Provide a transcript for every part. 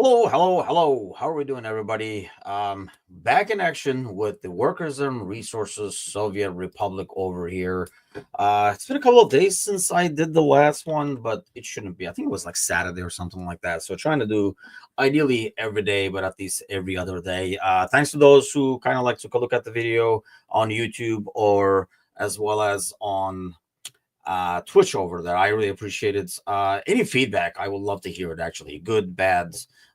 Hello, hello, hello. How are we doing, everybody? Back in action with the Workers and Resources Soviet Republic over here. It's been a couple of days since I did the last one, but it shouldn't be. I think it was like Saturday or something like that. So trying to do ideally every day, but at least every other day. Thanks to those who kind of like took a look at the video on YouTube or as well as on Twitch over there. I really appreciate it. Any feedback, I would love to hear it actually. Good, bad,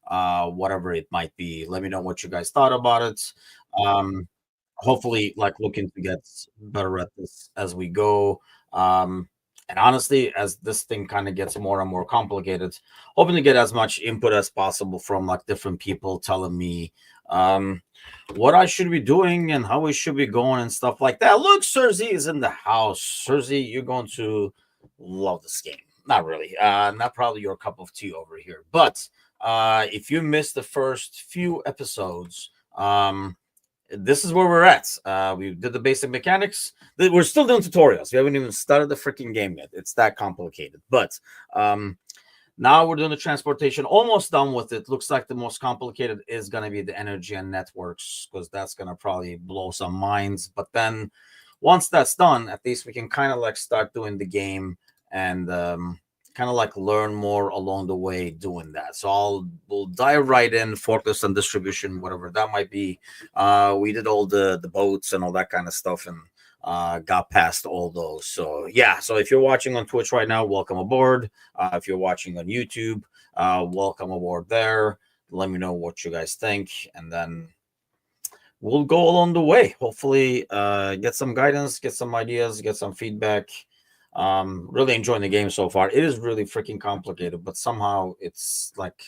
whatever it might be. Let me know what you guys thought about it. Um, Hopefully like looking to get better at this as we go. And honestly, as this thing kind of gets more and more complicated, hoping to get as much input as possible from like different people telling me um what I should be doing and how we should be going and stuff like that. Look, Cersei is in the house. Cersei, you're going to love this game. Not really. Not probably your cup of tea over here. But if you missed the first few episodes, this is where we're at. We did the basic mechanics. We're still doing tutorials. We haven't even started the freaking game yet. It's that complicated. But now we're doing the transportation. Almost done with it. Looks like the most complicated is going to be the energy and networks because that's going to probably blow some minds. But then once that's done, at least we can kind of like start doing the game and kind of like learn more along the way doing that. So we'll dive right in, forklifts and distribution, whatever that might be. We did all the boats and all that kind of stuff and got past all those. So yeah, so if you're watching on Twitch right now, welcome aboard. If you're watching on YouTube, welcome aboard there. Let me know what you guys think, and then we'll go along the way. Hopefully, get some guidance, get some ideas, get some feedback. Really enjoying the game so far. It is really freaking complicated, but somehow it's like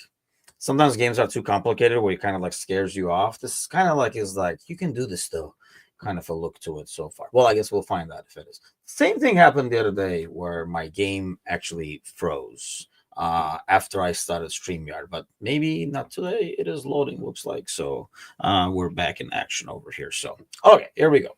sometimes games are too complicated where it kind of like scares you off. This is kind of like is like you can do this though, kind of a look to it so far. Well, I guess we'll find out if it is. Same thing happened the other day where my game actually froze after I started StreamYard, but maybe not today. It is loading, looks like. So we're back in action over here. So okay, here we go.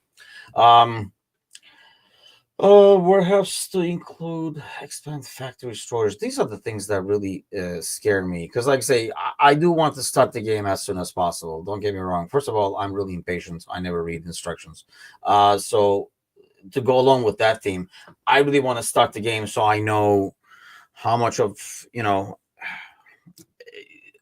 Warehouse to include expand factory storage. These are the things that really scare me because, like I say, I do want to start the game as soon as possible. Don't get me wrong. First of all, I'm really impatient. I never read instructions. So to go along with that theme, I really want to start the game so I know how much of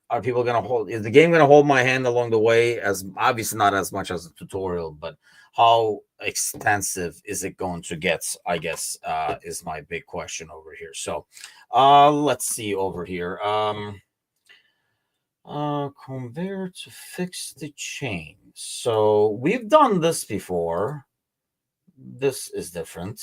are people going to hold? Is the game going to hold my hand along the way? As obviously not as much as a tutorial, but how extensive is it going to get? I guess is my big question over here. So, let's see over here. Conveyor to fix the chain. So we've done this before. This is different.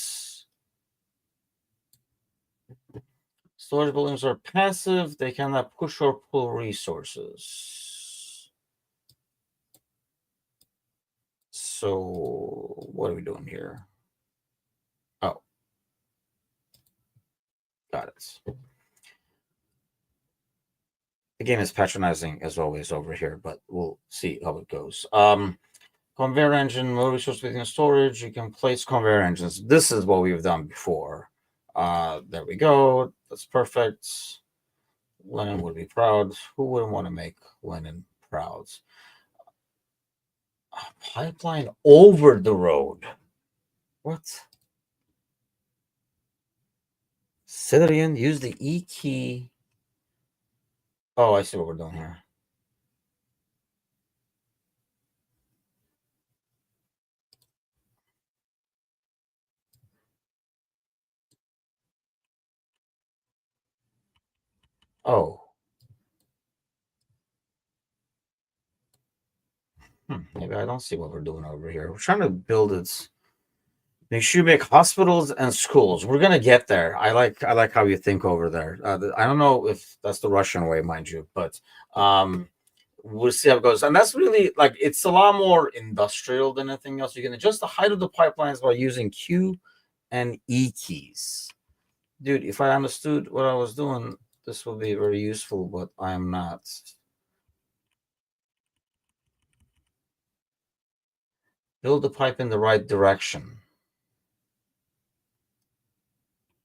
Storage buildings are passive. They cannot push or pull resources. So what are we doing here? Oh, got it. The game is patronizing as always over here, but we'll see how it goes. Conveyor engine, more resource within storage. You can place conveyor engines. This is what we've done before. There we go. That's perfect. Lenin would be proud. Who wouldn't want to make Lenin proud? Pipeline over the road. What? Say that again. Use the E key. Oh, I see what we're doing here. Oh. Maybe I don't see what we're doing over here. We're trying to build it. Make sure you make hospitals and schools. We're gonna get there. I like how you think over there. I don't know if that's the Russian way, mind you, but we'll see how it goes. And that's really like it's a lot more industrial than anything else. You can adjust the height of the pipelines by using Q and E keys. Dude, if I understood what I was doing, this will be very useful, but I am not. Build the pipe in the right direction.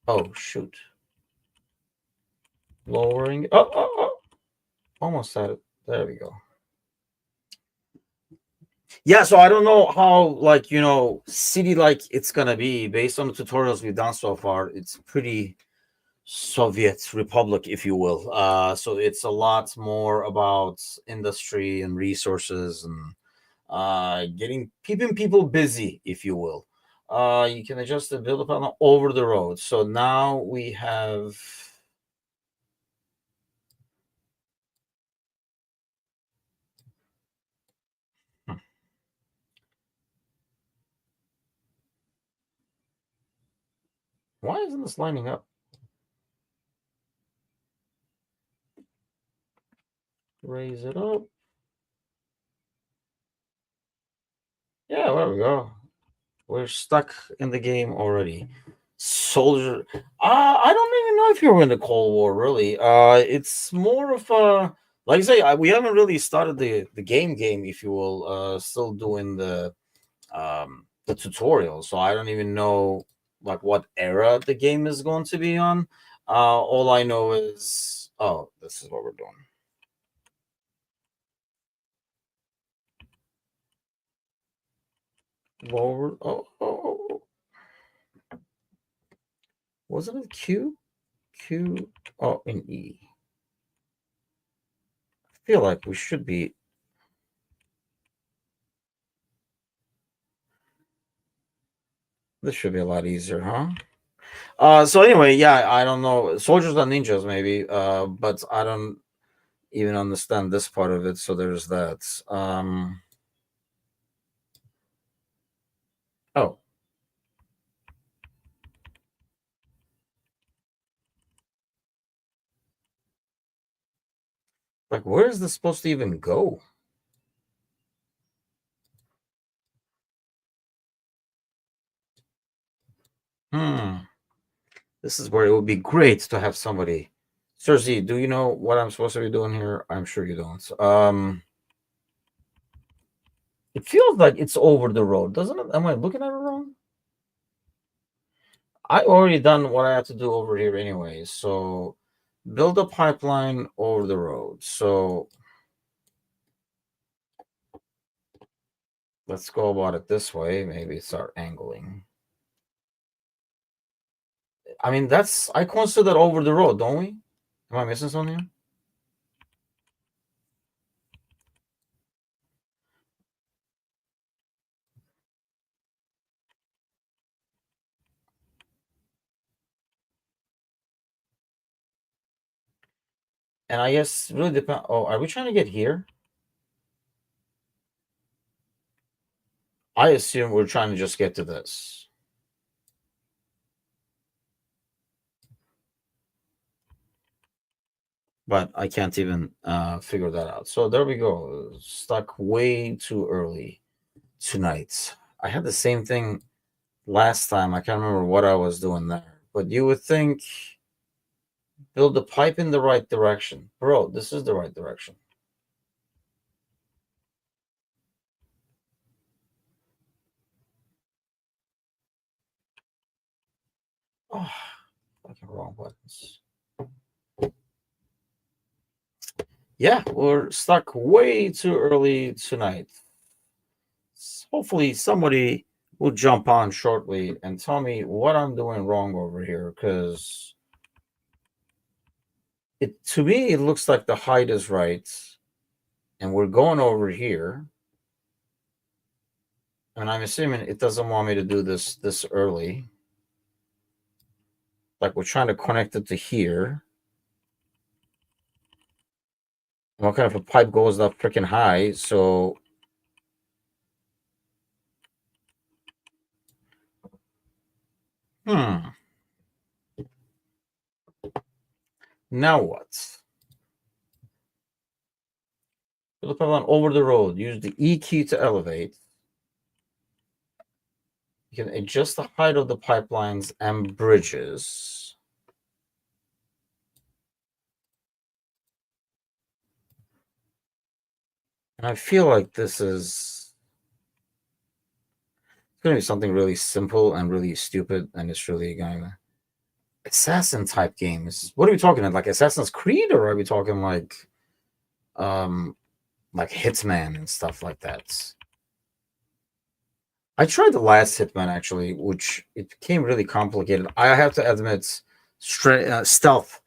Oh, shoot. Lowering. Oh, oh, oh. Almost had it. There we go. Yeah, so I don't know how like city like it's gonna be based on the tutorials we've done so far. It's pretty Soviet Republic, if you will. So it's a lot more about industry and resources and getting keeping people busy, if you will. You can adjust the build up over the road. So now we have. Hmm, why isn't this lining up? Raise it up. Yeah, there we go. We're stuck in the game already. Soldier. I don't even know if you're in the Cold War, really. It's more of a like I say, we haven't really started the game, if you will. Still doing the tutorial, so I don't even know like what era the game is going to be on. All I know is this is what we're doing. Lower. Oh. Wasn't it Q? Q. Oh, and E. I feel like we should be. This should be a lot easier, huh? So anyway, yeah, I don't know. Soldiers and ninjas, maybe. But I don't even understand this part of it. So there's that. Oh, like where is this supposed to even go? Hmm. This is where it would be great to have somebody. Sir Z, do you know what I'm supposed to be doing here? I'm sure you don't. It feels like it's over the road, doesn't it? Am I looking at it wrong? I already done what I have to do over here anyway. So build a pipeline over the road. So let's go about it this way. Maybe start angling. I mean, that's I consider that over the road, don't we? Am I missing something here? And I guess really depend. Oh, are we trying to get here? I assume we're trying to just get to this, but I can't even figure that out. So there we go. Stuck way too early tonight. I had the same thing last time. I can't remember what I was doing there, but you would think build the pipe in the right direction, bro. This is the right direction. Oh, fucking wrong buttons. Yeah, we're stuck way too early tonight. Hopefully, somebody will jump on shortly and tell me what I'm doing wrong over here because it to me it looks like the height is right, and we're going over here, and I'm assuming it doesn't want me to do this early. Like we're trying to connect it to here. What kind of a pipe goes up freaking high? So, hmm. Now what? Flip on over the road. Use the E key to elevate. You can adjust the height of the pipelines and bridges. And I feel like this is going to be something really simple and really stupid, and it's really going to assassin type games. What are we talking about? Like Assassin's Creed, or are we talking like um, like Hitman and stuff like that. I tried the last Hitman actually, which it became really complicated. I have to admit, stealth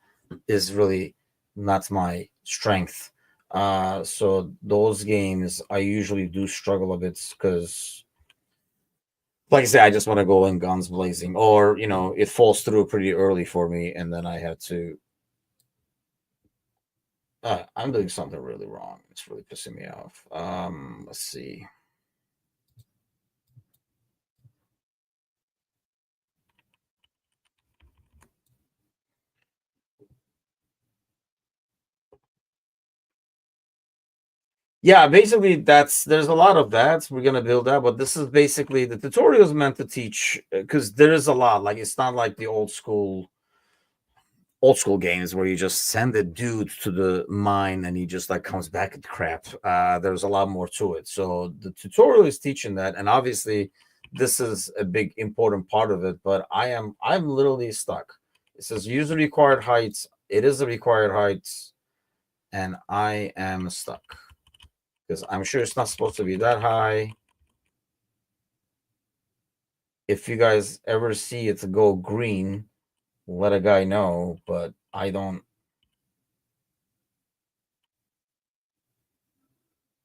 is really not my strength. So those games I usually do struggle a bit because, like I say, I just want to go in guns blazing, or it falls through pretty early for me, and then I have to. I'm doing something really wrong. It's really pissing me off. Let's see. Yeah, basically there's a lot of that we're gonna build up, but this is basically the tutorial is meant to teach because there is a lot. Like it's not like the old school games where you just send a dude to the mine and he just like comes back and crap. There's a lot more to it. So the tutorial is teaching that, and obviously this is a big important part of it. But I'm literally stuck. It says user required heights. It is a required height, and I am stuck because I'm sure it's not supposed to be that high. If you guys ever see it go green, let a guy know. But I don't.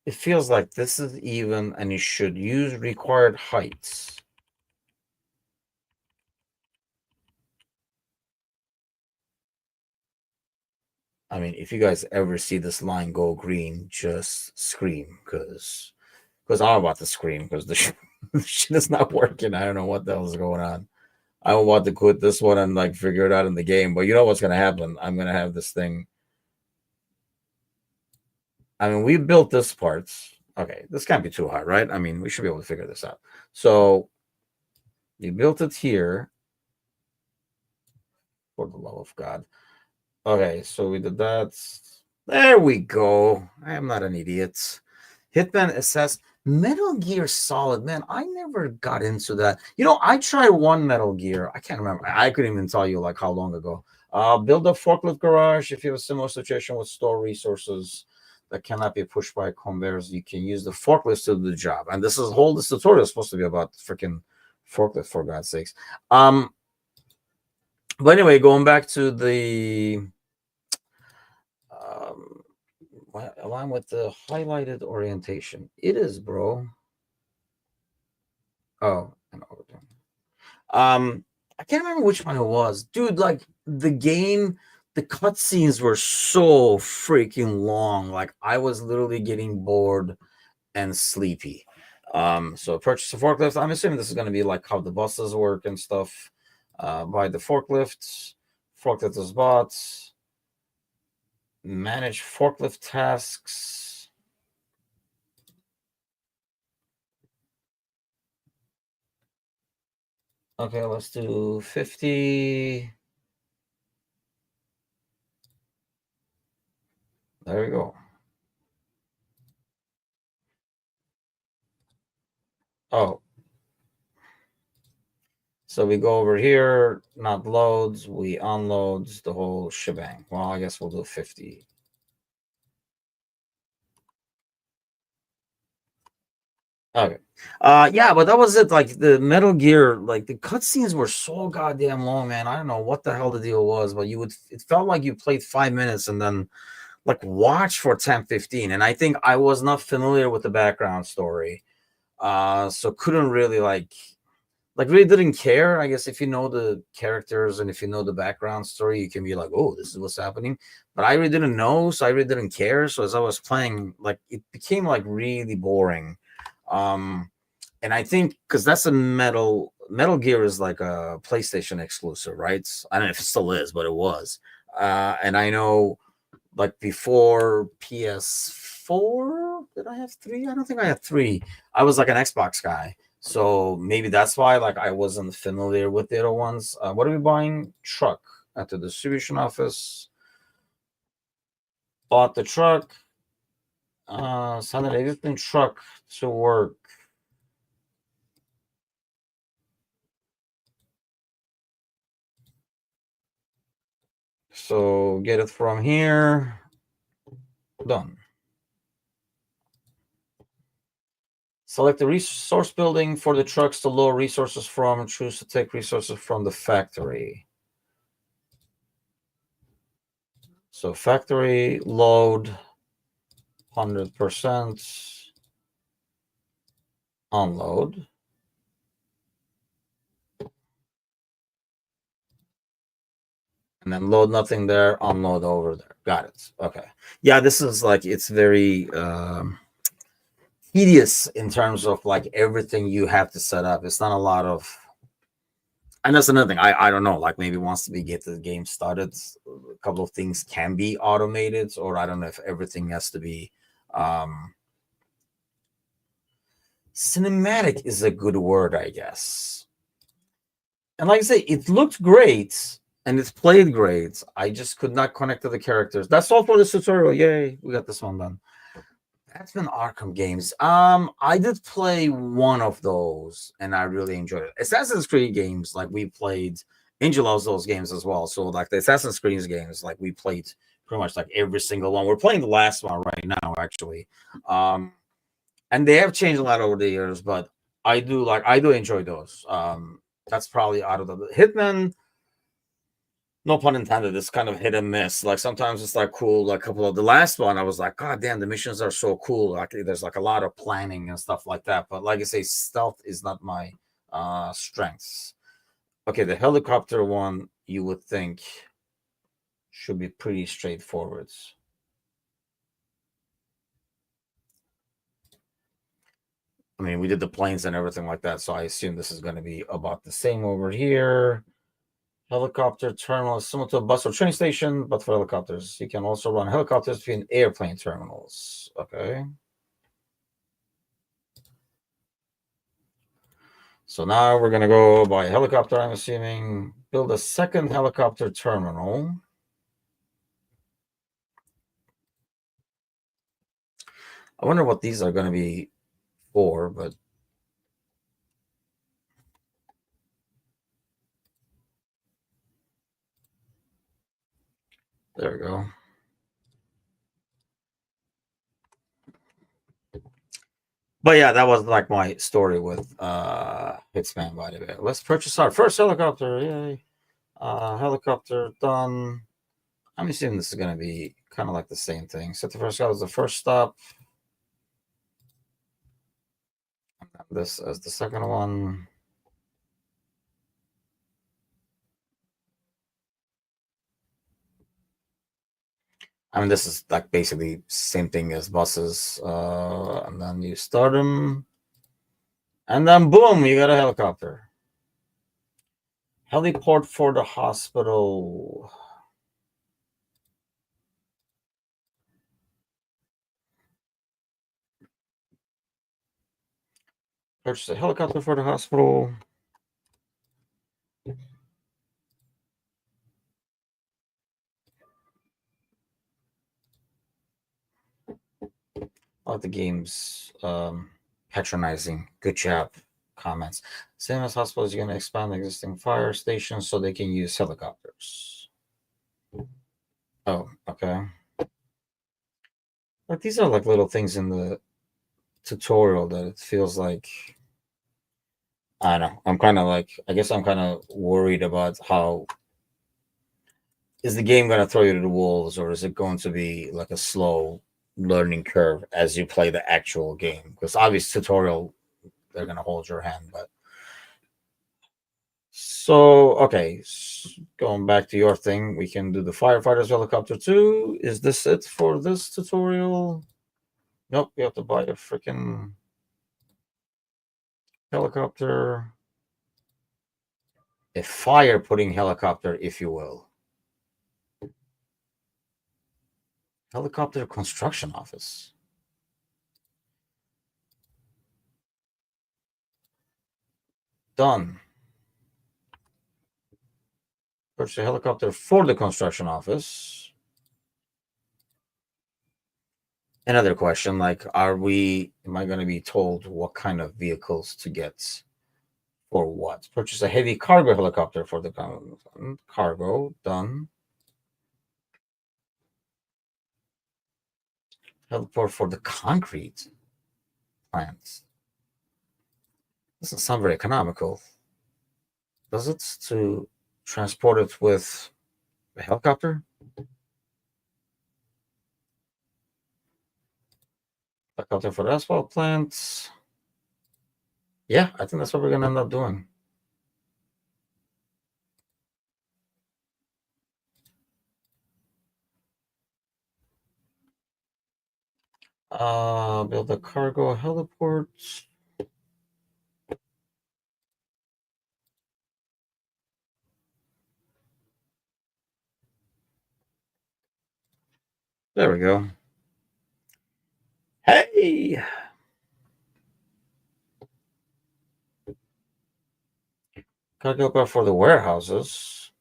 It feels like this is even, and you should use required heights. I mean, if you guys ever see this line go green, just scream because I'm about to scream because the shit is not working. I don't know what the hell is going on. I don't want to quit this one and like figure it out in the game, but you know what's gonna happen? I'm gonna have this thing. I mean, we built this part. Okay, this can't be too hard, right? I mean, we should be able to figure this out. So you built it here, for the love of God. Okay, so we did that. There we go. I am not an idiot. Hitman assess Metal Gear Solid. Man, I never got into that. I tried one Metal Gear. I can't remember. I couldn't even tell you like how long ago. Build a forklift garage. If you have a similar situation with store resources that cannot be pushed by conveyors, you can use the forklift to do the job. And this tutorial is supposed to be about freaking forklift for God's sakes. Um, but anyway, going back to the um align with the highlighted orientation. It is, bro. Oh, an overtime. I can't remember which one it was, dude. Like the cutscenes were so freaking long. Like I was literally getting bored and sleepy. So purchase a forklift. I'm assuming this is going to be like how the buses work and stuff. Buy the forklifts. Forklift is bought. Manage forklift tasks. Okay, let's do 50. There we go. Oh, so we go over here, not loads, we unloads the whole shebang. Well, I guess we'll do 50. Okay. Yeah, but that was it. Like the Metal Gear, like the cutscenes were so goddamn long, man. I don't know what the hell the deal was, but it felt like you played 5 minutes and then like watch for 10, 15. And I think I was not familiar with the background story. So couldn't really like really didn't care. I guess if you know the characters and if you know the background story, you can be like, oh, this is what's happening. But I really didn't know, so I really didn't care. So as I was playing, like it became like really boring. Um, and I think because that's a Metal Gear is like a PlayStation exclusive, right? I don't know if it still is, but it was. And I know like before PS4, did I have three? I don't think I had three. I was like an Xbox guy. So maybe that's why like I wasn't familiar with the other ones. What are we buying? Truck at the distribution office. Bought the truck. Sent an existing truck to work. So get it from here. Done. Select the resource building for the trucks to load resources from and choose to take resources from the factory. So factory load 100% unload. And then load nothing there, unload over there. Got it. Okay. Yeah, this is like, it's very tedious in terms of like everything you have to set up. It's not a lot of, and that's another thing. I don't know. Like maybe once we get the game started, a couple of things can be automated, or I don't know if everything has to be. Cinematic is a good word, I guess. And like I say, it looked great and it's played great. I just could not connect to the characters. That's all for this tutorial. Yay, we got this one done. That's been Arkham games. I did play one of those and I really enjoyed it. Assassin's Creed games, like we played. Angel loves those games as well. So like the Assassin's Creed games, like we played pretty much like every single one. We're playing the last one right now, actually. And they have changed a lot over the years, but I do enjoy those. That's probably out of the Hitman, no pun intended, it's kind of hit and miss. Like sometimes it's like cool, like a couple of the last one, I was like, God damn, the missions are so cool. Like there's like a lot of planning and stuff like that. But like I say, stealth is not my strengths. Okay, the helicopter one you would think should be pretty straightforward. I mean, we did the planes and everything like that, so I assume this is going to be about the same over here. Helicopter terminal is similar to a bus or train station, but for helicopters. You can also run helicopters between airplane terminals. Okay. So now we're going to go by helicopter, I'm assuming. Build a second helicopter terminal. I wonder what these are going to be for, but there we go. But yeah, that was like my story with Hitman, by the way. Let's purchase our first helicopter. Yay. Helicopter done. I'm assuming this is going to be kind of like the same thing. Set the first as the first stop. This as the second one. I mean, this is like basically same thing as buses. And then you start them. And then boom, you got a helicopter. Heliport for the hospital. Purchase a helicopter for the hospital. I like the game's patronizing. Good job. Comments. Same as hospitals, you're going to expand existing fire stations so they can use helicopters. Oh, okay. Like these are like little things in the tutorial that it feels like, I don't know. I'm kind of like, I guess I'm kind of worried about how is the game going to throw you to the wolves, or is it going to be like a slow learning curve as you play the actual game? Because obviously tutorial, they're going to hold your hand, but so okay, going back to your thing, we can do the firefighters helicopter too. Is this it for this tutorial? Nope, you have to buy a freaking helicopter, a fire putting helicopter, if you will. Helicopter construction office. Done. Purchase a helicopter for the construction office. Another question, like, am I going to be told what kind of vehicles to get for what? Purchase a heavy cargo helicopter for the cargo. Done. Heliport for the concrete plants. Doesn't sound very economical, does it? To transport it with a helicopter? Helicopter for the asphalt plants. Yeah, I think that's what we're gonna end up doing. Build a cargo heliport. There we go. Hey, cargo heliport for the warehouses.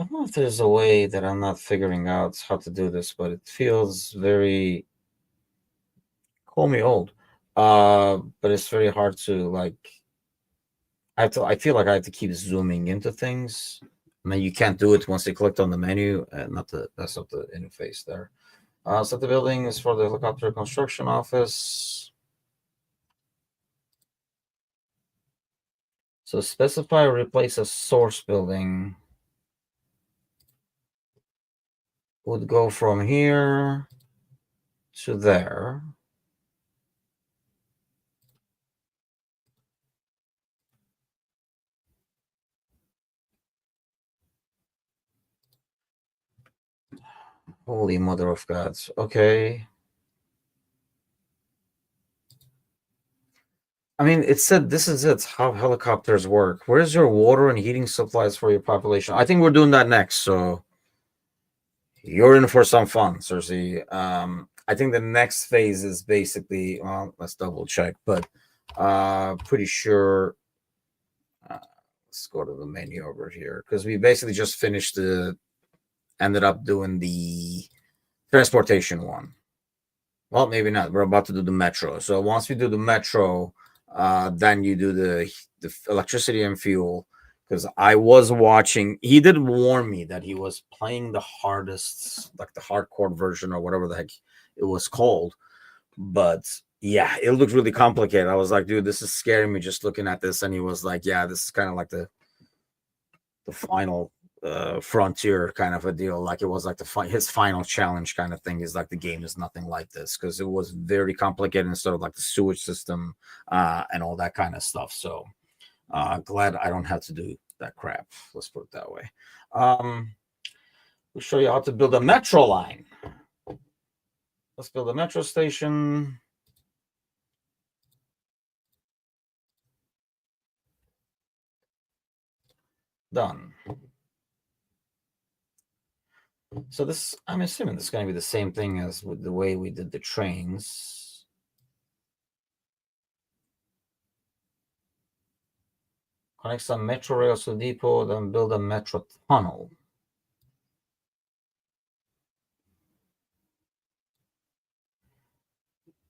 I don't know if there's a way that I'm not figuring out how to do this, but it feels very, call me old. But it's very hard to like. I feel like I have to keep zooming into things. I mean, you can't do it once you clicked on the menu. Not the That's not the interface there. So the building is for the helicopter construction office. So specify or replace a source building. Would go from here to there. Holy mother of gods. Okay. I mean, it said this is it, how helicopters work. Where's your water and heating supplies for your population? I think we're doing that next. So you're in for some fun, Cersei. I think the next phase is basically, well, let's double check, but pretty sure. Let's go to the menu over here because we basically just finished ended up doing the transportation one. Well, maybe not. We're about to do the metro. So once we do the metro, then you do the electricity and fuel. Because I was watching, he did warn me that he was playing the hardest, like the hardcore version or whatever the heck it was called. But yeah, it looked really complicated. I was like, dude, this is scaring me just looking at this. And he was like, yeah, this is kind of like the final frontier kind of a deal. Like it was like his final challenge kind of thing. Is like the game is nothing like this because it was very complicated instead of like the sewage system and all that kind of stuff. So glad I don't have to do that crap. Let's put it that way. We'll show you how to build a metro line. Let's build a metro station. Done. So this, I'm assuming this is going to be the same thing as with the way we did the trains. Connect some metro rails to the depot, then build a metro tunnel.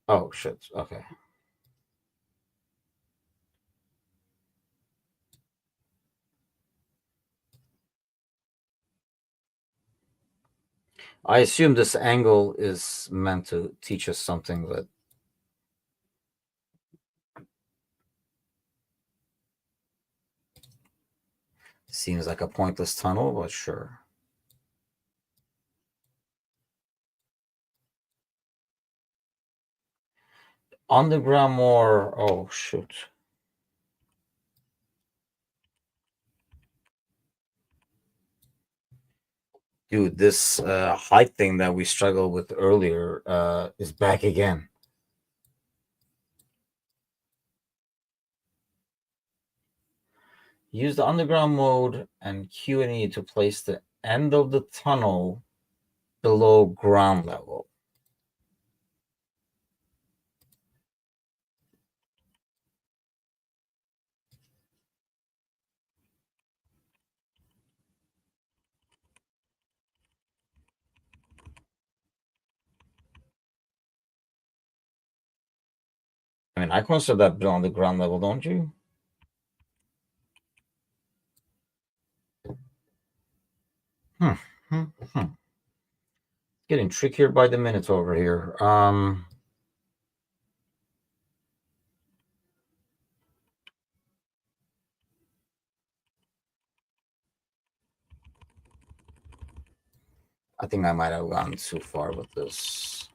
Oh shit. Okay. I assume this angle is meant to teach us something, but seems like a pointless tunnel, but sure. Underground more. Oh shoot. Dude, this height thing that we struggled with earlier is back again. Use the underground mode and Q&E to place the end of the tunnel below ground level. mean, I consider that on the ground level, don't you? Hmm. Hmm. Hmm. Getting trickier by the minute over here. I think I might have gone too far with this.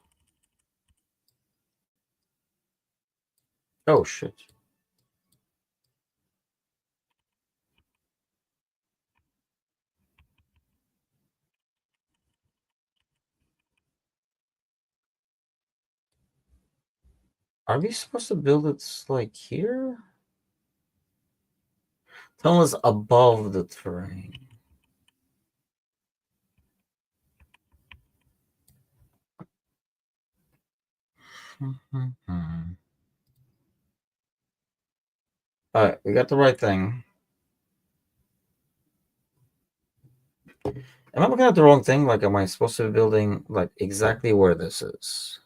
Oh shit. Are we supposed to build it like here? Tell us above the terrain. All right, we got the right thing. Am I looking at the wrong thing? Like, am I supposed to be building like exactly where this is?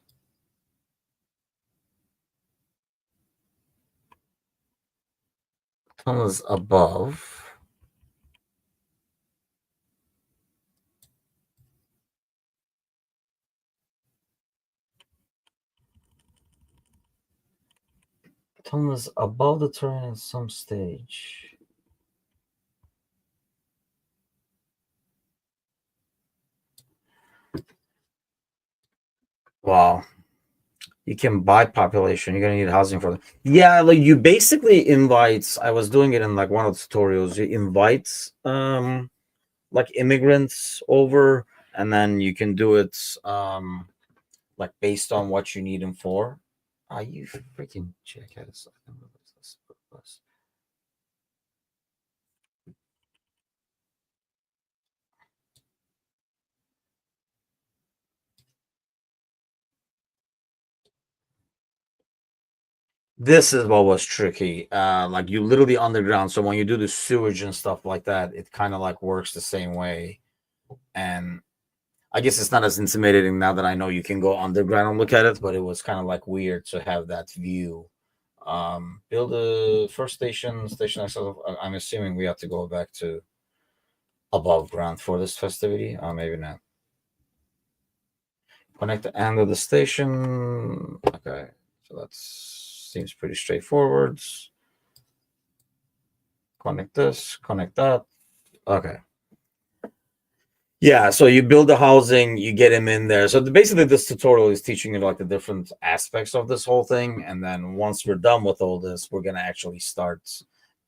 Tunnels above. Tunnels above the terrain at some stage. Wow. You can buy population. You're gonna need housing for them. Yeah, like you basically invite. I was doing it in like one of the tutorials. You invite like immigrants over, and then you can do it like based on what you need them for. Are you freaking jackass? This is what was tricky. Like you literally underground. So when you do the sewage and stuff like that, it kind of like works the same way. And I guess it's not as intimidating now that I know you can go underground and look at it, but it was kind of like weird to have that view. Build a first station. I'm assuming we have to go back to above ground for this festivity. Maybe not. Connect the end of the station. Okay, so that seems pretty straightforward. Connect this, connect that. Okay. Yeah, so you build the housing, you get him in there. So basically, this tutorial is teaching you like the different aspects of this whole thing, and then once we're done with all this, we're gonna actually start.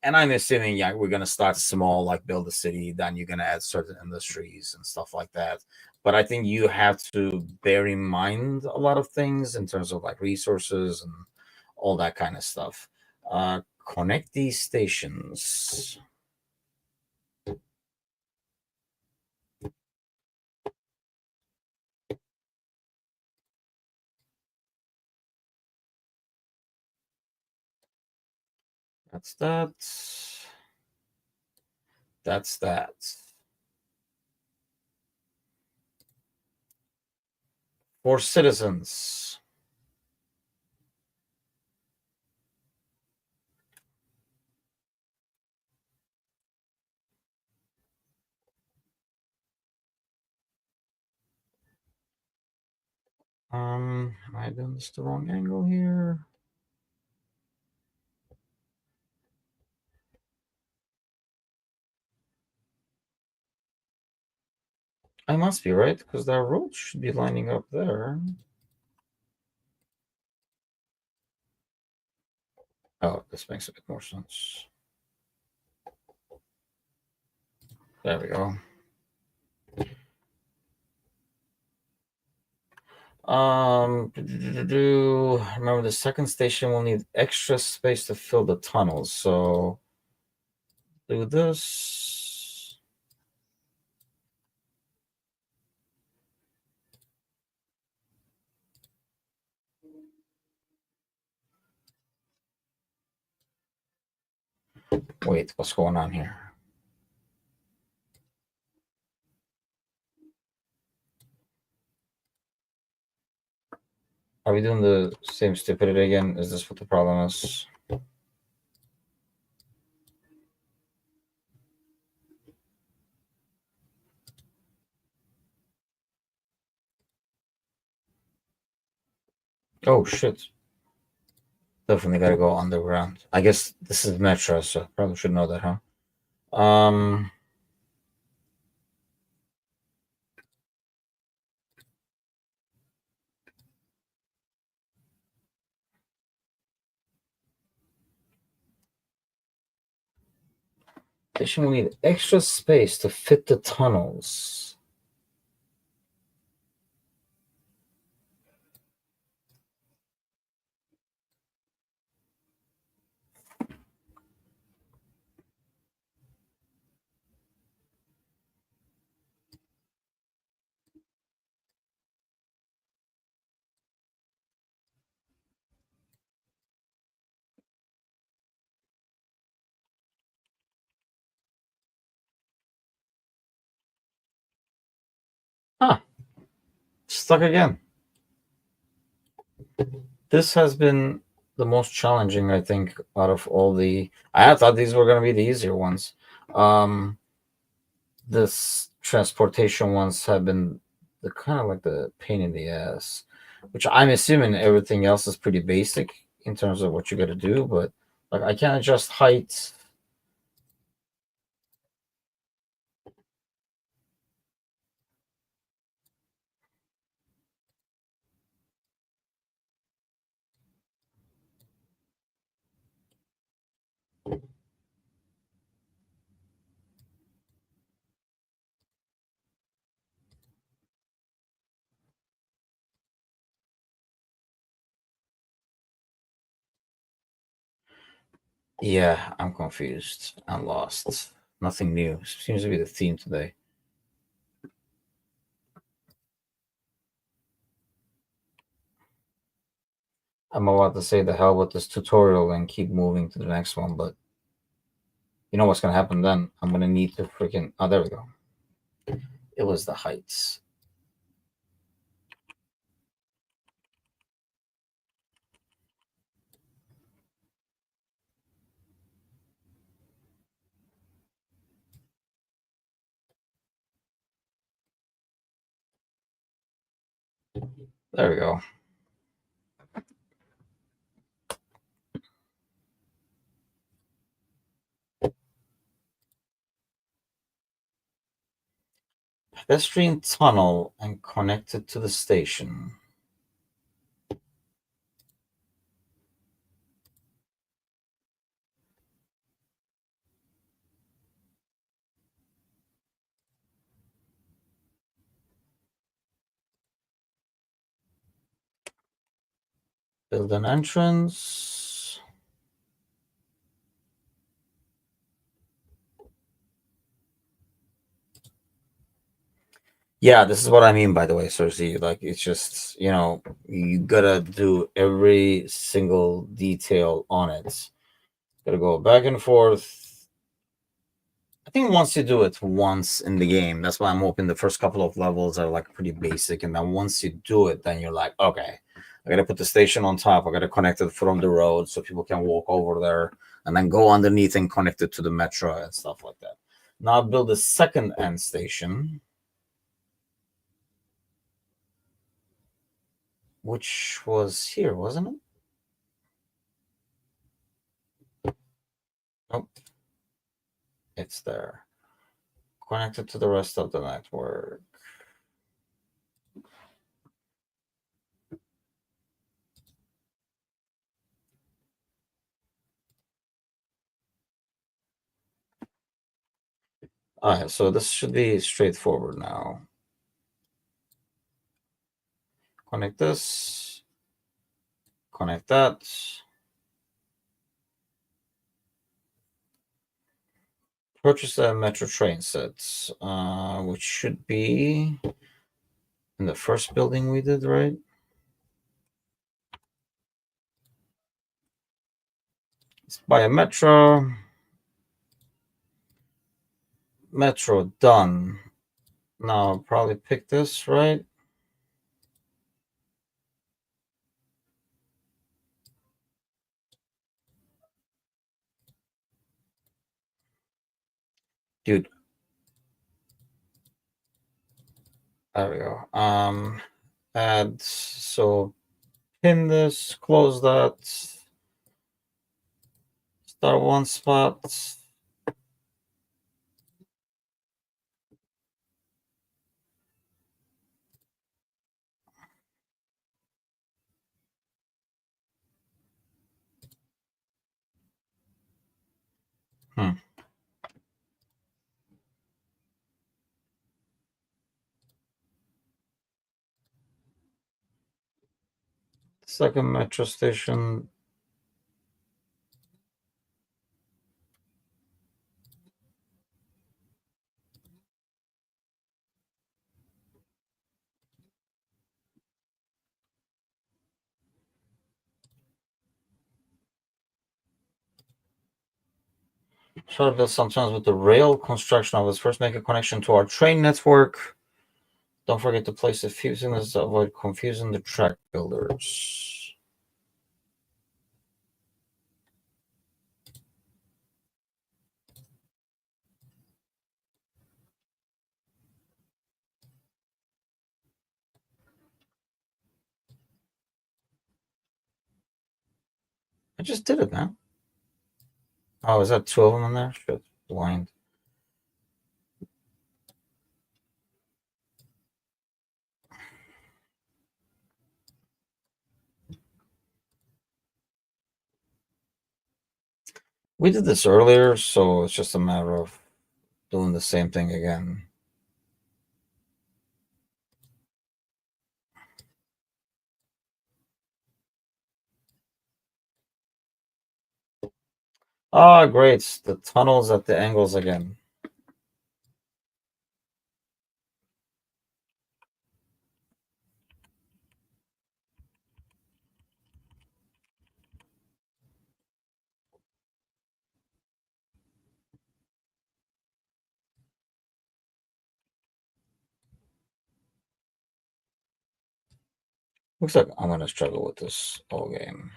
And I'm assuming, yeah, we're gonna start small, like build a city. Then you're gonna add certain industries and stuff like that. But I think you have to bear in mind a lot of things in terms of like resources and all that kind of stuff. Connect these stations. That's that. That's that. For citizens. Am I doing this the wrong angle here? I must be right because that road should be lining up there. Oh, this makes a bit more sense. There we go. Remember the second station will need extra space to fill the tunnels. So do this. Wait, what's going on here? Are we doing the same stupidity again? Is this what the problem is? Oh shit. Definitely gotta go underground. I guess this is Metro, so probably should know that, huh? Station will need extra space to fit the tunnels. Huh. Stuck again. This has been the most challenging, I think, out of all the. I thought these were going to be the easier ones. Um, this transportation ones have been the kind of like the pain in the ass, which I'm assuming everything else is pretty basic in terms of what you got to do. But like, I can't adjust height. Yeah, I'm confused. I'm lost. Nothing new. Seems to be the theme today. I'm about to say the hell with this tutorial and keep moving to the next one, but you know what's gonna happen then? I'm gonna need to freaking. Oh, there we go. It was the heights. There we go. Pedestrian tunnel and connected to the station. Build an entrance. Yeah, this is what I mean, by the way, Cersei. Like, it's just, you gotta do every single detail on it. Gotta go back and forth. I think once you do it once in the game, that's why I'm hoping the first couple of levels are like pretty basic. And then once you do it, then you're like, okay, I gotta put the station on top. I gotta connect it from the road so people can walk over there and then go underneath and connect it to the metro and stuff like that. Now build a second end station, which was here, wasn't it? Nope, it's there. Connected to the rest of the network. All right, so this should be straightforward now. Connect this, connect that. Purchase a metro train set, which should be in the first building we did, right? Let's buy a metro. Metro done. Now I'll probably pick this, right? Dude, there we go. Add, so pin this, close that, start one spot. Hmm. Second metro station. Try to build sometimes with the rail construction of this. First, make a connection to our train network. Don't forget to place a fuse in this to avoid confusing the track builders. I just did it, man. Oh, is that two of them in there? Shit, blind. We did this earlier, so it's just a matter of doing the same thing again. Ah, great. The tunnels at the angles again. Looks like I'm gonna struggle with this whole game.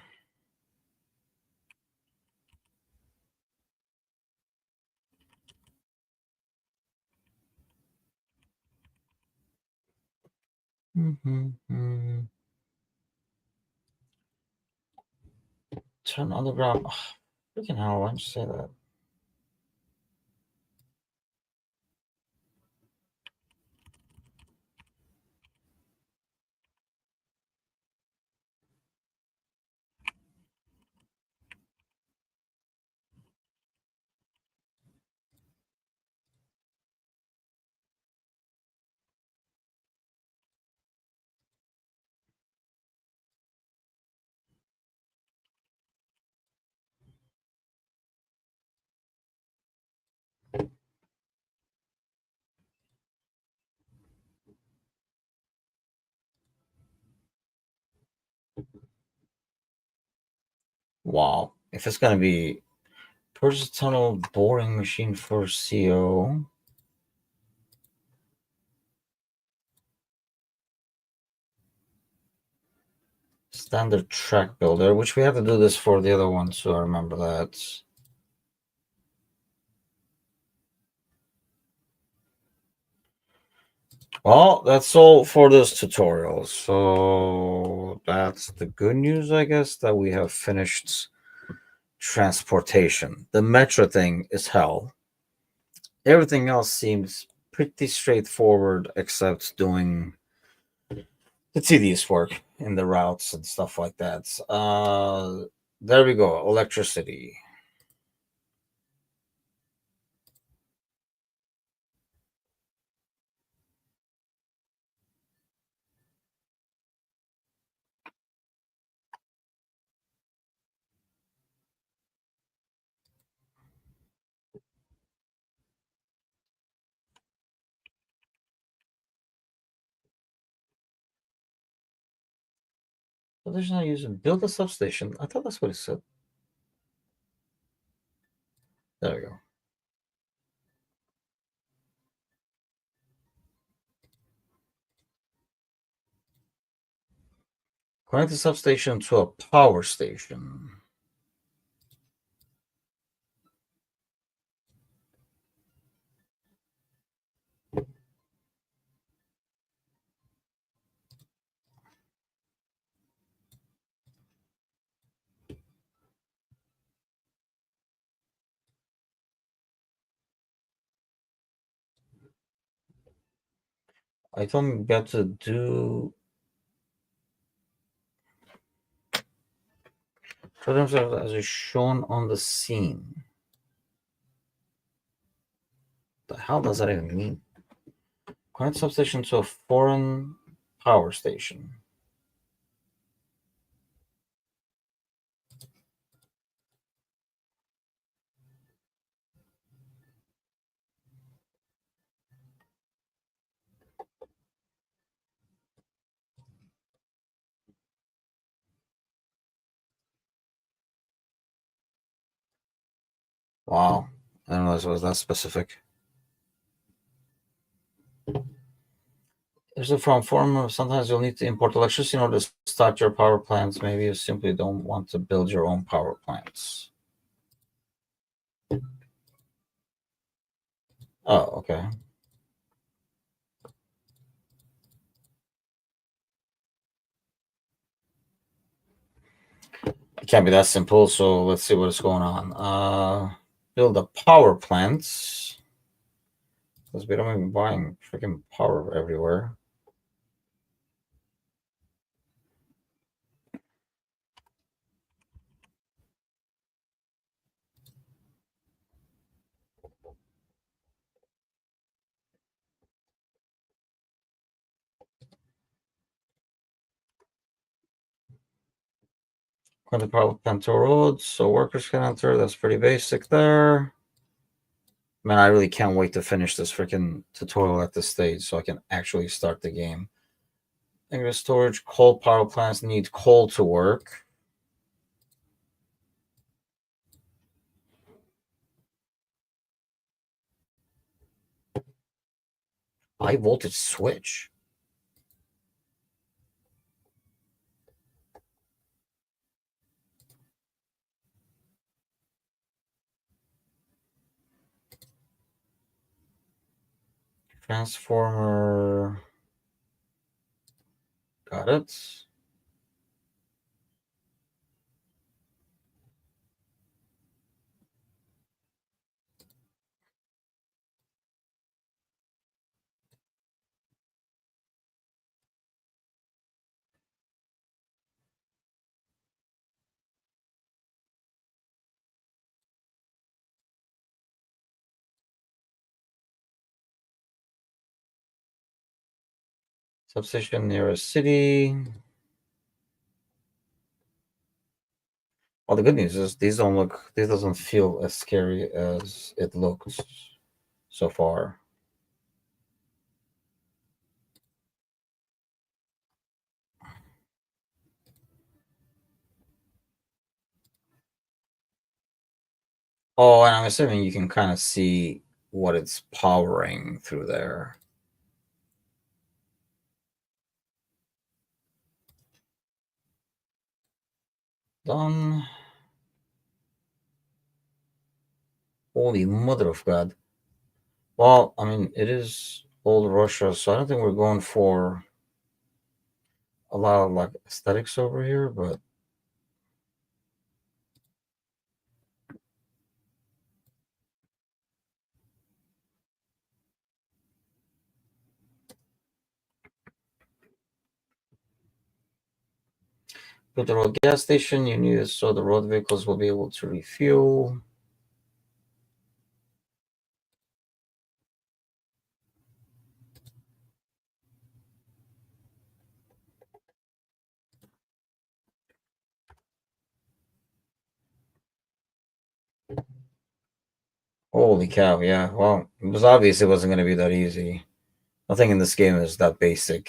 Turn underground. Oh, freaking hell, why don't you say that? Wow. If it's gonna be purchase tunnel boring machine for CO. Standard track builder, which we have to do this for the other one, so I remember that. Well, that's all for this tutorial. So that's the good news, I guess, that we have finished transportation. The metro thing is hell. Everything else seems pretty straightforward except doing the tedious work in the routes and stuff like that. There we go. Electricity. Additional user build a substation. I thought that's what it said. There we go. Connect the substation to a power station. I told him got to do programs as is shown on the scene. The hell does that even mean? Connect substation to a foreign power station. Wow. I didn't realize it was that specific. There's a from form. Sometimes you'll need to import electricity in order to start your power plants. Maybe you simply don't want to build your own power plants. Oh, okay. It can't be that simple. So let's see what's going on. Build a power plant. Because we don't even buying freaking power everywhere. Going to power plant to roads so workers can enter. That's pretty basic there. Man, I really can't wait to finish this freaking tutorial at this stage so I can actually start the game. Negative storage, coal power plants need coal to work. High voltage switch. Transformer. Got it. Substation near a city. Well, the good news is these don't look. This doesn't feel as scary as it looks so far. Oh, and I'm assuming you can kind of see what it's powering through there. Done. Holy mother of God. Well, I mean, it is old Russia, so I don't think we're going for a lot of like aesthetics over here, but with the road gas station, you need it so the road vehicles will be able to refuel. Holy cow, yeah. Well, it was obvious it wasn't going to be that easy. Nothing in this game is that basic.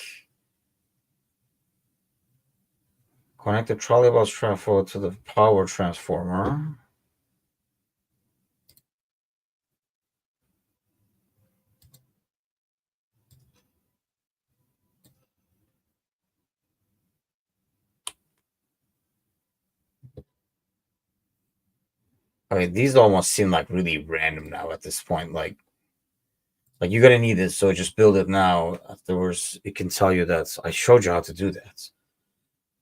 Connect the trolleybus transfer to the power transformer. I mean, these almost seem like really random now at this point. Like you're gonna need this, so just build it now. Afterwards, it can tell you that I showed you how to do that.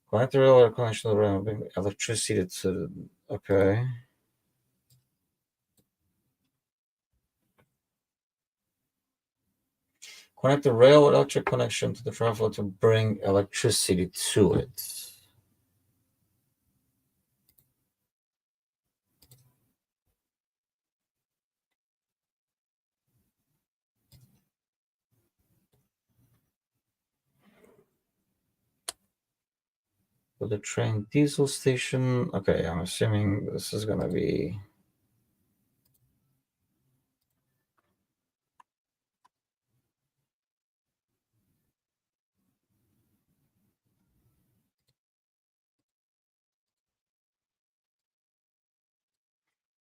Connect the railway connection to the railway, electricity to okay. Connect the rail electric connection to the traveler to bring electricity to it. For the train diesel station. Okay, I'm assuming this is gonna be.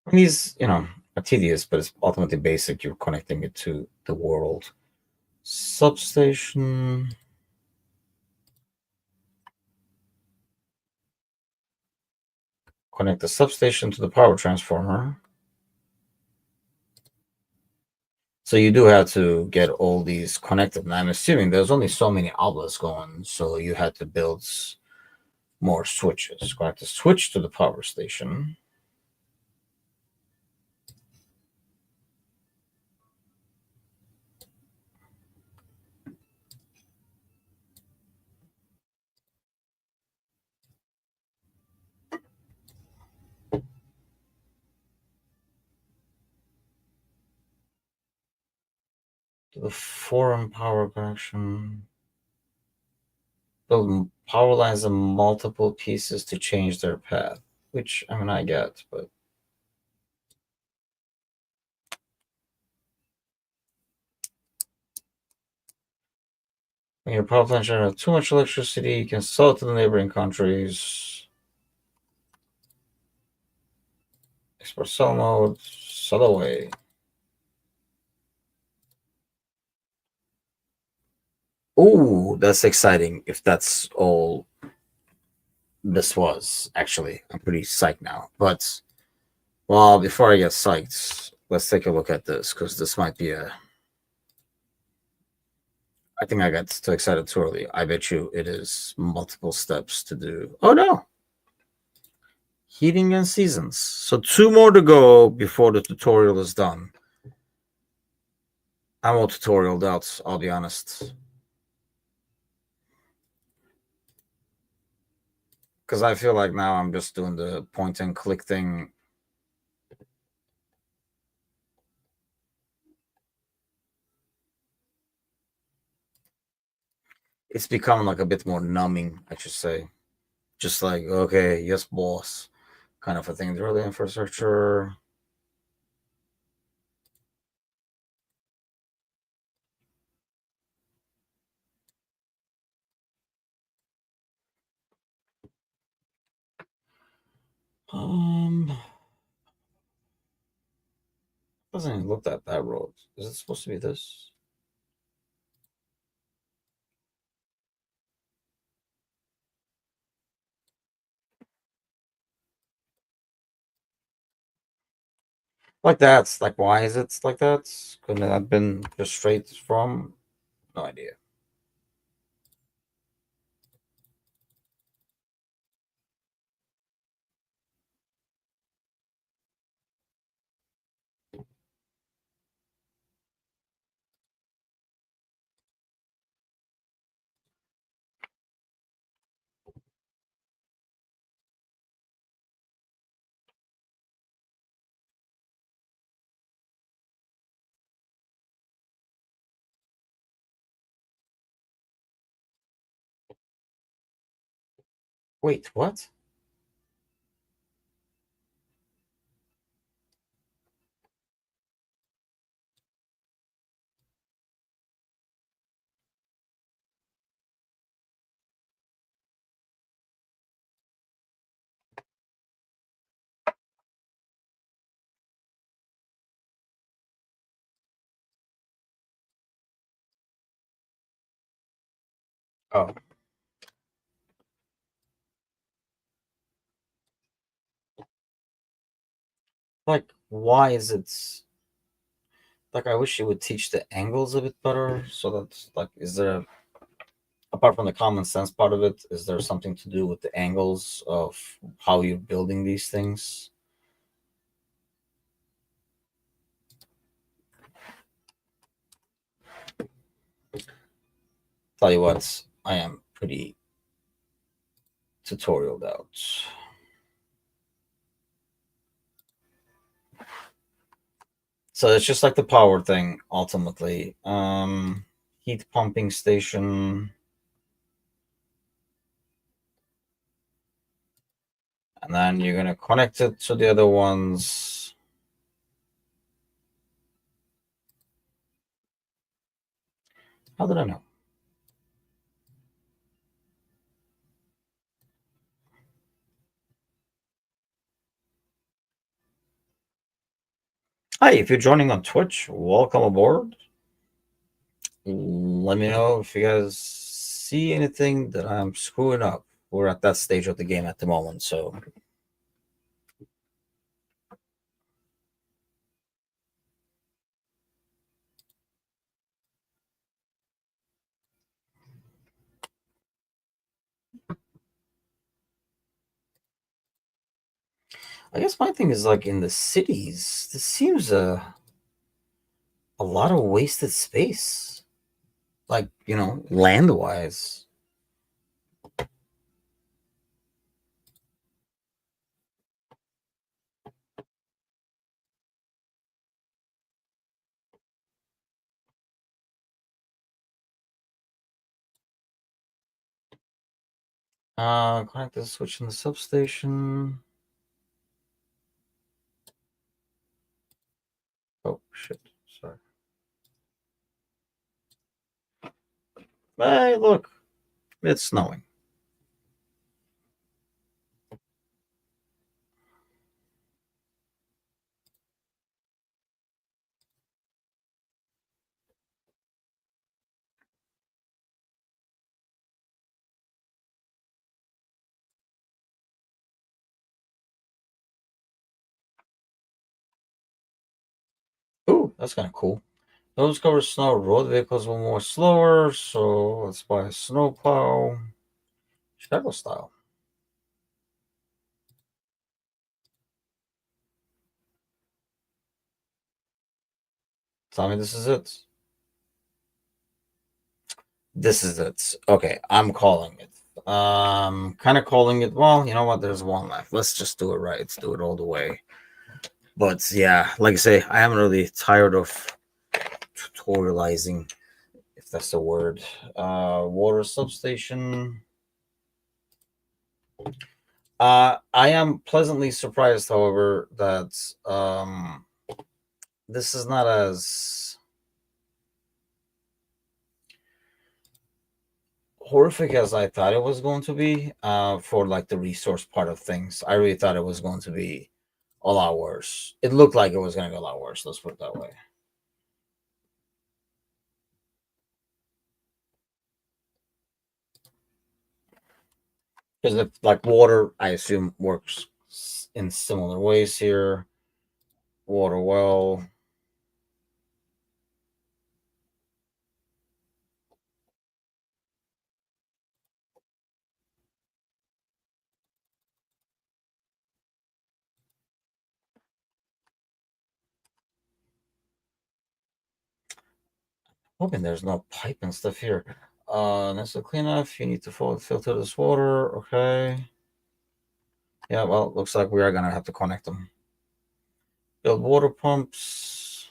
And these, are tedious, but it's ultimately basic. You're connecting it to the world. Substation. Connect the substation to the power transformer. So you do have to get all these connected. And I'm assuming there's only so many outlets going, so you had to build more switches. Connect the switch to the power station. To the foreign power connection. Build power lines in multiple pieces to change their path, which I mean I get, but when your power plant generates too much electricity, you can sell it to the neighboring countries. Export sell mode, sell away. Oh, that's exciting. If that's all this was, actually, I'm pretty psyched now. But well, before I get psyched, let's take a look at this because this might be a. I think I got too excited too early. I bet you it is multiple steps to do. Oh no, heating and seasons. So two more to go before the tutorial is done. I'm all tutorialed out, I'll be honest. Because I feel like now I'm just doing the point and click thing. It's become like a bit more numbing, I should say. Just like, okay, yes, boss, kind of a thing. The early infrastructure. Um, doesn't even look at that road. Is it supposed to be this? Like that. Like, why is it like that? Couldn't it have been just straight from? No idea. Wait, what? Oh, like, why is it like? I wish you would teach the angles a bit better. So that, like, is there, apart from the common sense part of it, is there something to do with the angles of how you're building these things? Tell you what, I am pretty tutorialed out. So it's just like the power thing ultimately. Heat pumping station, and then you're gonna connect it to the other ones. How did I know? Hi, if you're joining on Twitch, welcome aboard. Let me know if you guys see anything that I'm screwing up. We're at that stage of the game at the moment, so I guess my thing is like in the cities, this seems a lot of wasted space. Like, land wise. Connect the switch in the substation. Oh shit. Sorry. Hey, look, it's snowing. Ooh, that's kind of cool. Those cover snow. Road vehicles will more slower, so let's buy a snowplow. Chicago style. Tell me this is it. This is it. Okay, I'm calling it. Kind of calling it. Well, you know what? There's one left. Let's just do it right. Let's do it all the way. But yeah, like I say, I am really tired of tutorializing, if that's the word. Water substation. I am pleasantly surprised, however, that this is not as horrific as I thought it was going to be. For like the resource part of things, I really thought it was going to be a lot worse. It looked like it was going to be a lot worse. Let's put it that way. Because if like water, I assume works in similar ways here. Water well. Hoping there's no pipe and stuff here. That's a clean enough. You need to filter this water. Okay. Yeah, well, looks like we are gonna have to connect them. Build water pumps.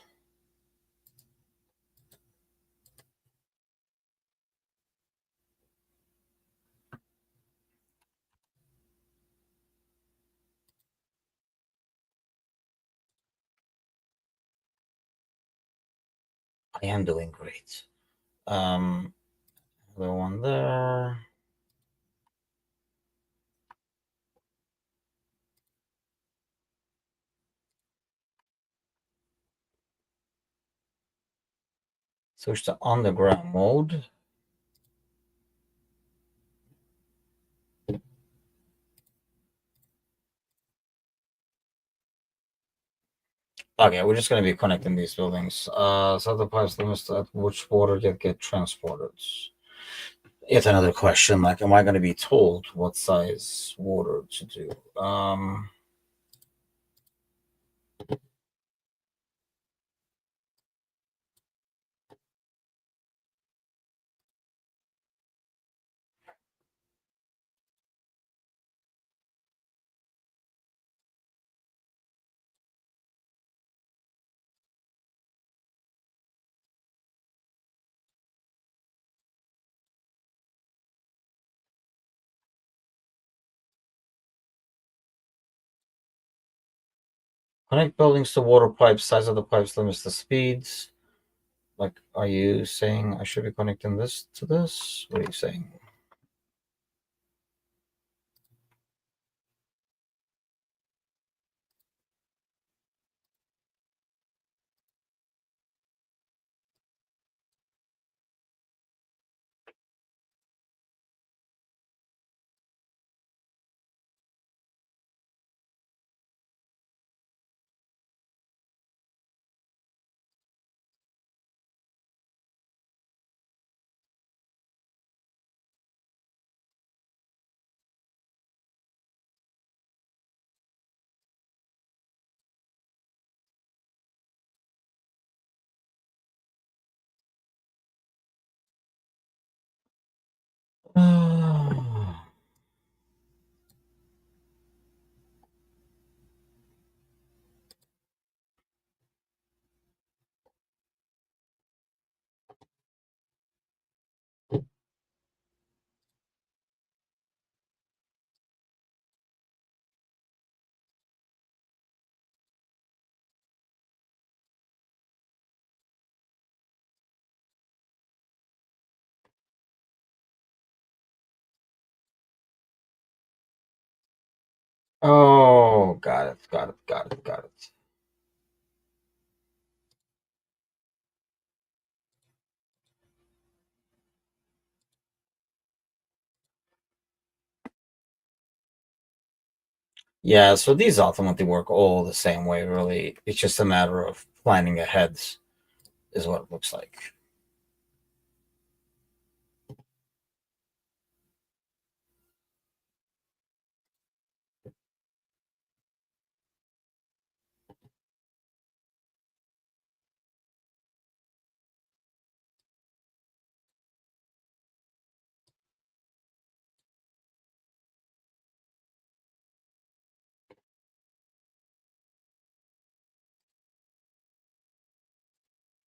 I am doing great. Um, the one there. Switch to underground mode. Okay, we're just gonna be connecting these buildings. Set the pipes limits at which water get transported. Yet another question, like, am I gonna be told what size water to do? Connect buildings to water pipes. Size of the pipes limits the speeds. Like, are you saying I should be connecting this to this? What are you saying? Oh, got it, got it, got it, got it. Yeah, so these ultimately work all the same way, really. It's just a matter of planning ahead, is what it looks like.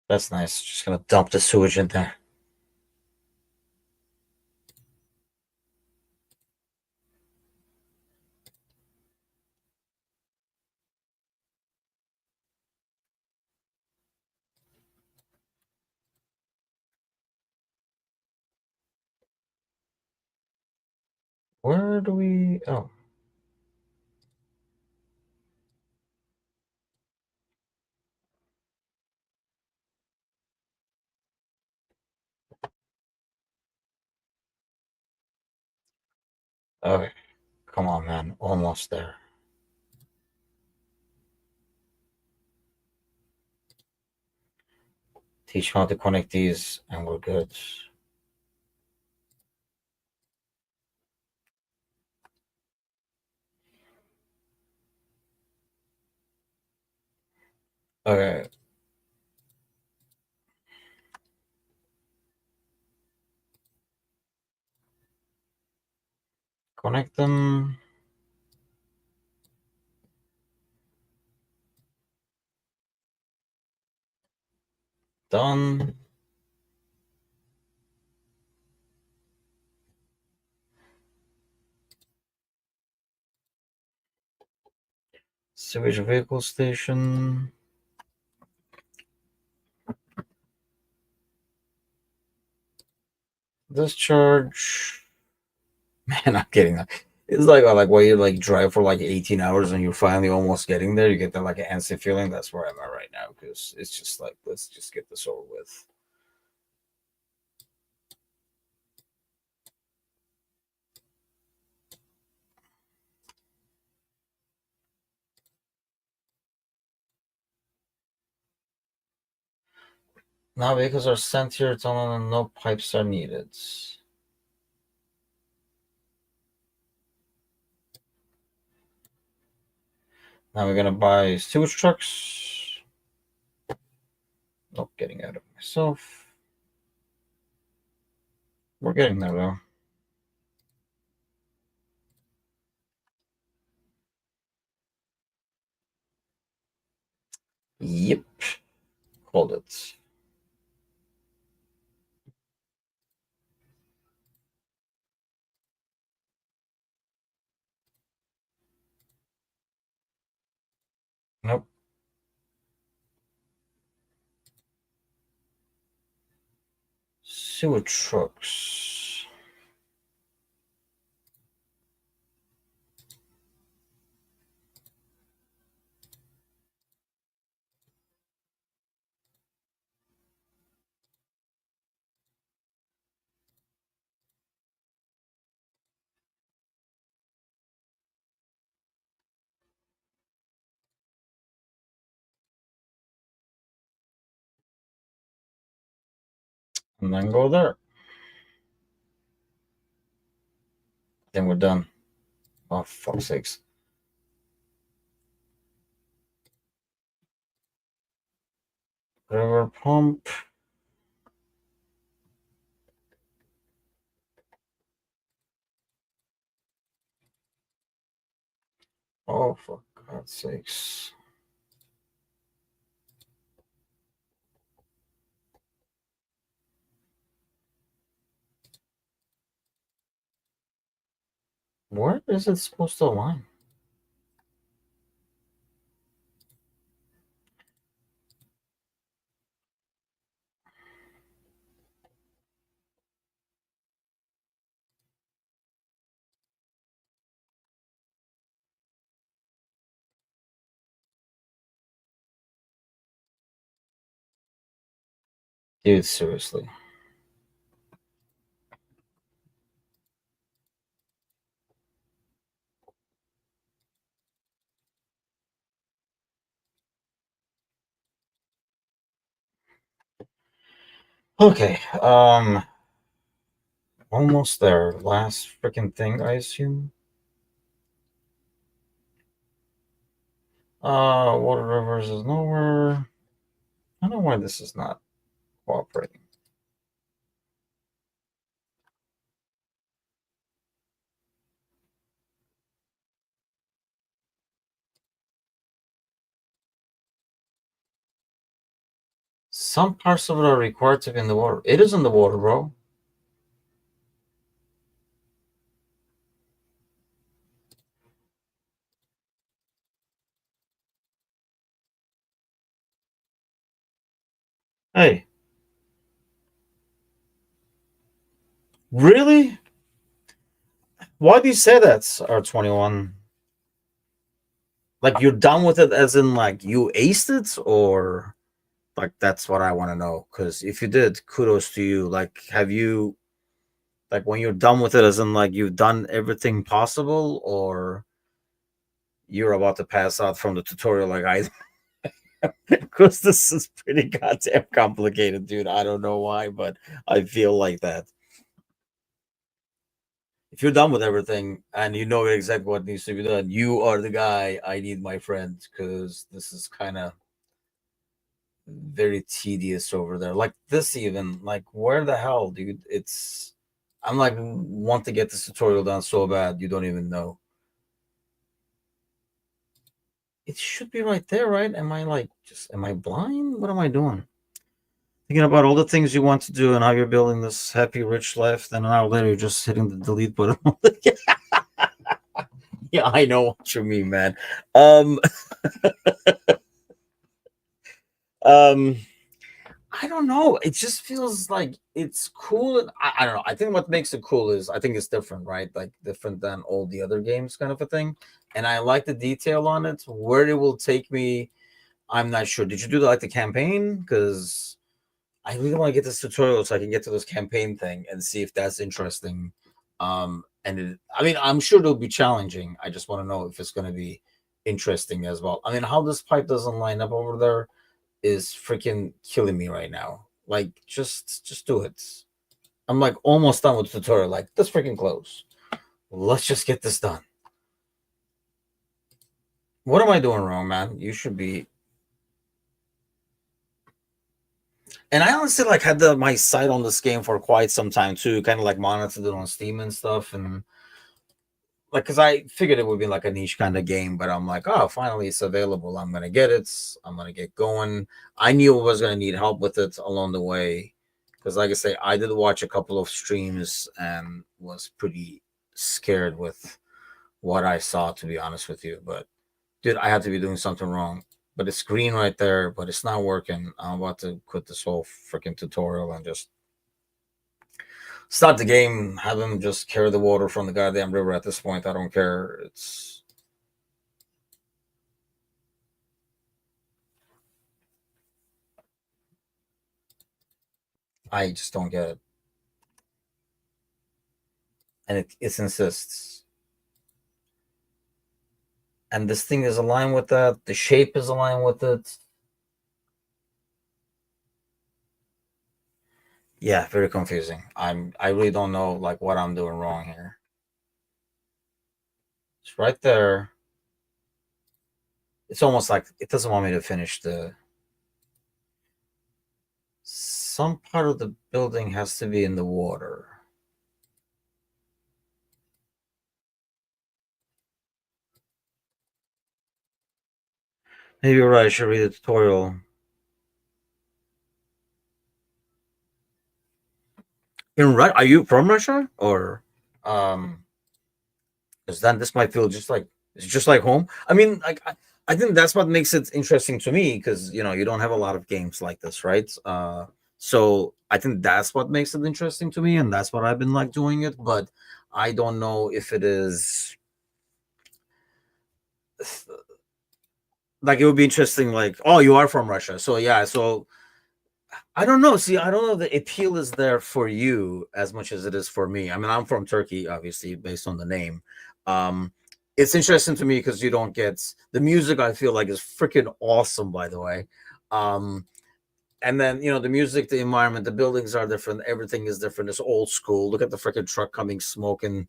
That's nice. Just gonna dump the sewage in there. Where do we? Oh, okay. Come on, man. Almost there. Teach me how to connect these, and we're good. Okay, connect them. Done. Sewage vehicle station. Discharge. Man, I'm getting that. It's like when you like drive for like 18 hours and you're finally almost getting there. You get that like an antsy feeling. That's where I'm at right now because it's just like let's just get this over with. Now vehicles are sent here, tunnel and no pipes are needed. Now we're gonna buy sewage trucks. Not getting out of myself. We're getting there though. Yep, called it. Nope. see what trucks. And then go there. Then we're done. Oh, fuck's sakes. River pump. Oh, for God's sakes. Where is it supposed to align? Dude, seriously. Okay, almost there. Last freaking thing, I assume. Water rivers is nowhere. I don't know why this is not cooperating. Some parts of it are required to be in the water. It is in the water, bro. Hey, really? Why do you say that's R21? Like you're done with it as in like you aced it or like that's what I want to know cuz if you did, kudos to you. Like have you like when you're done with it as in like you've done everything possible or you're about to pass out from the tutorial like I because this is pretty goddamn complicated, dude. I don't know why, but I feel like that. If you're done with everything and you know exactly what needs to be done, you are the guy I need, my friend, because this is kind of very tedious over there. Like this, even like where the hell, dude? It's I'm like want to get this tutorial done so bad you don't even know. It should be right there, right? Am I like just am I blind? What am I doing? Thinking about all the things you want to do and how you're building this happy, rich life, then an hour later you're just hitting the delete button. Yeah, I know what you mean, man. Um, um, I don't know. It just feels like it's cool. I don't know. I think what makes it cool is I think it's different, right? Like different than all the other games, kind of a thing. And I like the detail on it. Where it will take me, I'm not sure. Did you do like the campaign? Because I really want to get this tutorial so I can get to this campaign thing and see if that's interesting. I mean, I'm sure it'll be challenging. I just want to know if it's going to be interesting as well. I mean, how this pipe doesn't line up over there is freaking killing me right now. Like, just do it. I'm like almost done with the tutorial. Like, this freaking close. Let's just get this done. What am I doing wrong, man? You should be. And I honestly like had my sight on this game for quite some time too. Kind of like monitored it on Steam and stuff, and like because I figured it would be like a niche kind of game, but I'm like, oh, finally it's available. I'm gonna get it. I'm gonna get going. I knew I was gonna need help with it along the way because, like I say, I did watch a couple of streams and was pretty scared with what I saw, to be honest with you. But dude, I had to be doing something wrong. But it's green right there, but it's not working. I'm about to quit this whole freaking tutorial and just Start the game, have him just carry the water from the goddamn river at this point. I don't care. It's I just don't get it. And it insists. And this thing is aligned with that. The shape is aligned with it. Yeah, very confusing. I really don't know like what I'm doing wrong here. It's right there. It's almost like it doesn't want me to finish the some part of the building has to be in the water. Maybe you're right, I should read the tutorial. In Russia? Are you from Russia? Or um because then this might feel just like it's just like home. I mean, I think that's what makes it interesting to me because you don't have a lot of games like this, right? So I think that's what makes it interesting to me, and that's what I've been like doing it. But I don't know if it is like it would be interesting. Like, oh, you are from Russia, so yeah. So I don't know. See, I don't know the appeal is there for you as much as it is for me. I mean, I'm from Turkey, obviously, based on the name. Um, it's interesting to me because you don't get the music. I feel like is freaking awesome, by the way. Um, and then the music, the environment, the buildings are different. Everything is different. It's old school. Look at the freaking truck coming, smoking.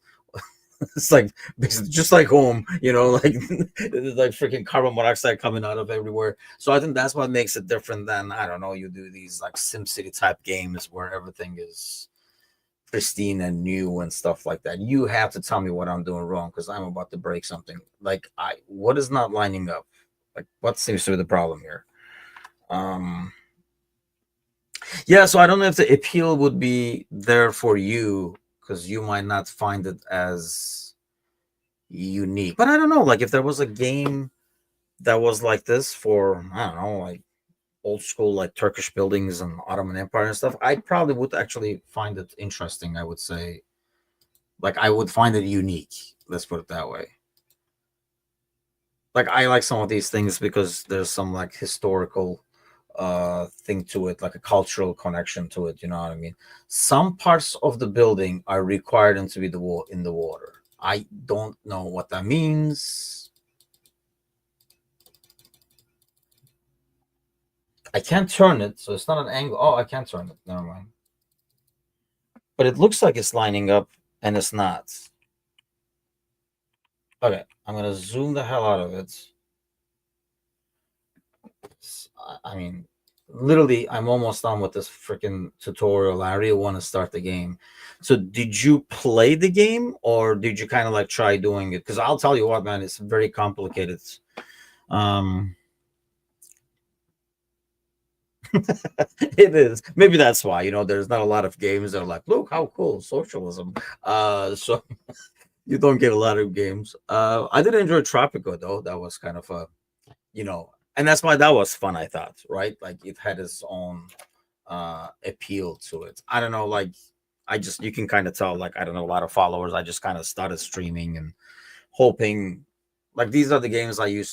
It's like basically just like home, like like freaking carbon monoxide coming out of everywhere. So I think that's what makes it different than I don't know. You do these like Sim City type games where everything is pristine and new and stuff like that. You have to tell me what I'm doing wrong because I'm about to break something. Like what is not lining up? Like what seems to be the problem here? Um, yeah, so I don't know if the appeal would be there for you because you might not find it as unique. But I don't know, like if there was a game that was like this for I don't know, like old school like Turkish buildings and Ottoman Empire and stuff, I probably would actually find it interesting. I would say, like I would find it unique. Let's put it that way. Like I like some of these things because there's some like historical thing to it, like a cultural connection to it. You know what I mean? Some parts of the building are required them to be in the water. I don't know what that means. I can't turn it, so it's not an angle. Oh, I can't turn it. Never mind. But it looks like it's lining up, and it's not. Okay, I'm gonna zoom the hell out of it. I mean, literally, I'm almost done with this freaking tutorial. I really want to start the game. So, did you play the game, or did you kind of like try doing it? Because I'll tell you what, man, it's very complicated. Um, it is. Maybe that's why there's not a lot of games that are like, look how cool socialism. So you don't get a lot of games. I did enjoy Tropico though. That was kind of a, and that's why that was fun. I thought, right? Like it had its own appeal to it. I don't know, like you can kind of tell, like I don't know, a lot of followers. I just kind of started streaming and hoping, like these are the games I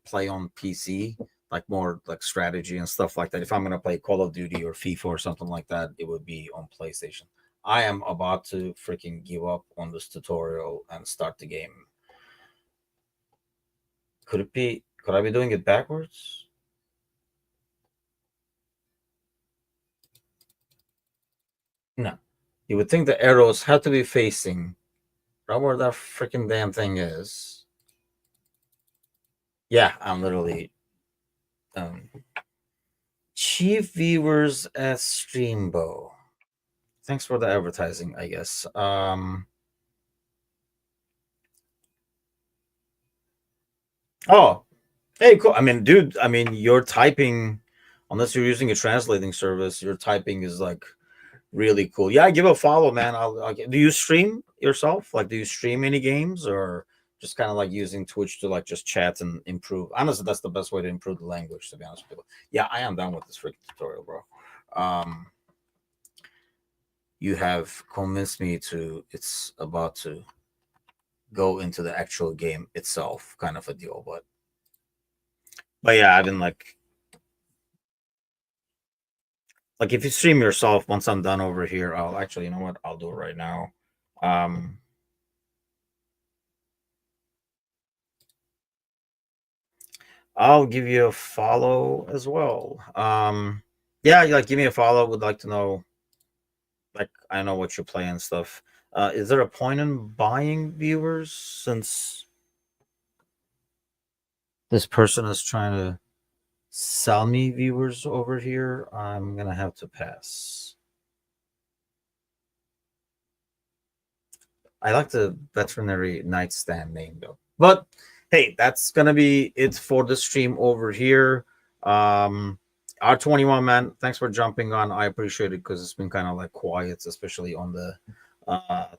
play on PC, like more like strategy and stuff like that. If I'm gonna play Call of Duty or FIFA or something like that, it would be on PlayStation. I am about to freaking give up on this tutorial and start the game. Could I be doing it backwards? No. You would think the arrows have to be facing right where that freaking damn thing is. Yeah, I'm literally um chief viewers at Streambo. Thanks for the advertising, I guess. Oh, hey, cool. I mean, dude, I mean, your typing, unless you're using a translating service, your typing is like really cool. Yeah, give a follow, man. Do you stream yourself? Like, do you stream any games or just kind of like using Twitch to like just chat and improve? Honestly, that's the best way to improve the language, to be honest with you. Yeah, I am done with this freaking tutorial, bro. Um, you have convinced me to it's about to go into the actual game itself, kind of a deal. But yeah, I've been like if you stream yourself, once I'm done over here, I'll actually, you know what, I'll do it right now. Um, I'll give you a follow as well. Yeah, like give me a follow. Would like to know, like I know what you play and stuff. Is there a point in buying viewers since this person is trying to sell me viewers over here? I'm gonna have to pass. I like the veterinary nightstand name though. But hey, that's gonna be it for the stream over here. R21 man, thanks for jumping on. I appreciate it because it's been kind of like quiet, especially on the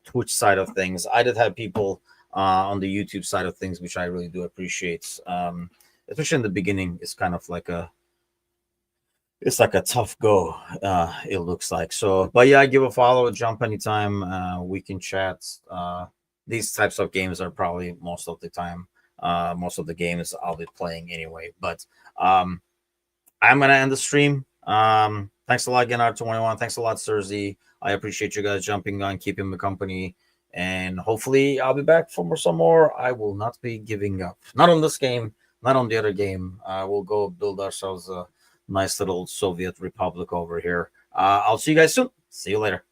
Twitch side of things. I did have people on the YouTube side of things, which I really do appreciate. Especially in the beginning, it's like a tough go, it looks like. So but yeah, give a follow, jump anytime, we can chat. These types of games are probably most of the time, most of the games I'll be playing anyway. But I'm gonna end the stream. Thanks a lot again, R21. Thanks a lot, Cersei. I appreciate you guys jumping on, keeping me company, and hopefully I'll be back for some more. I will not be giving up. Not on this game, not on the other game. We'll go build ourselves a nice little Soviet republic over here. I'll see you guys soon. See you later.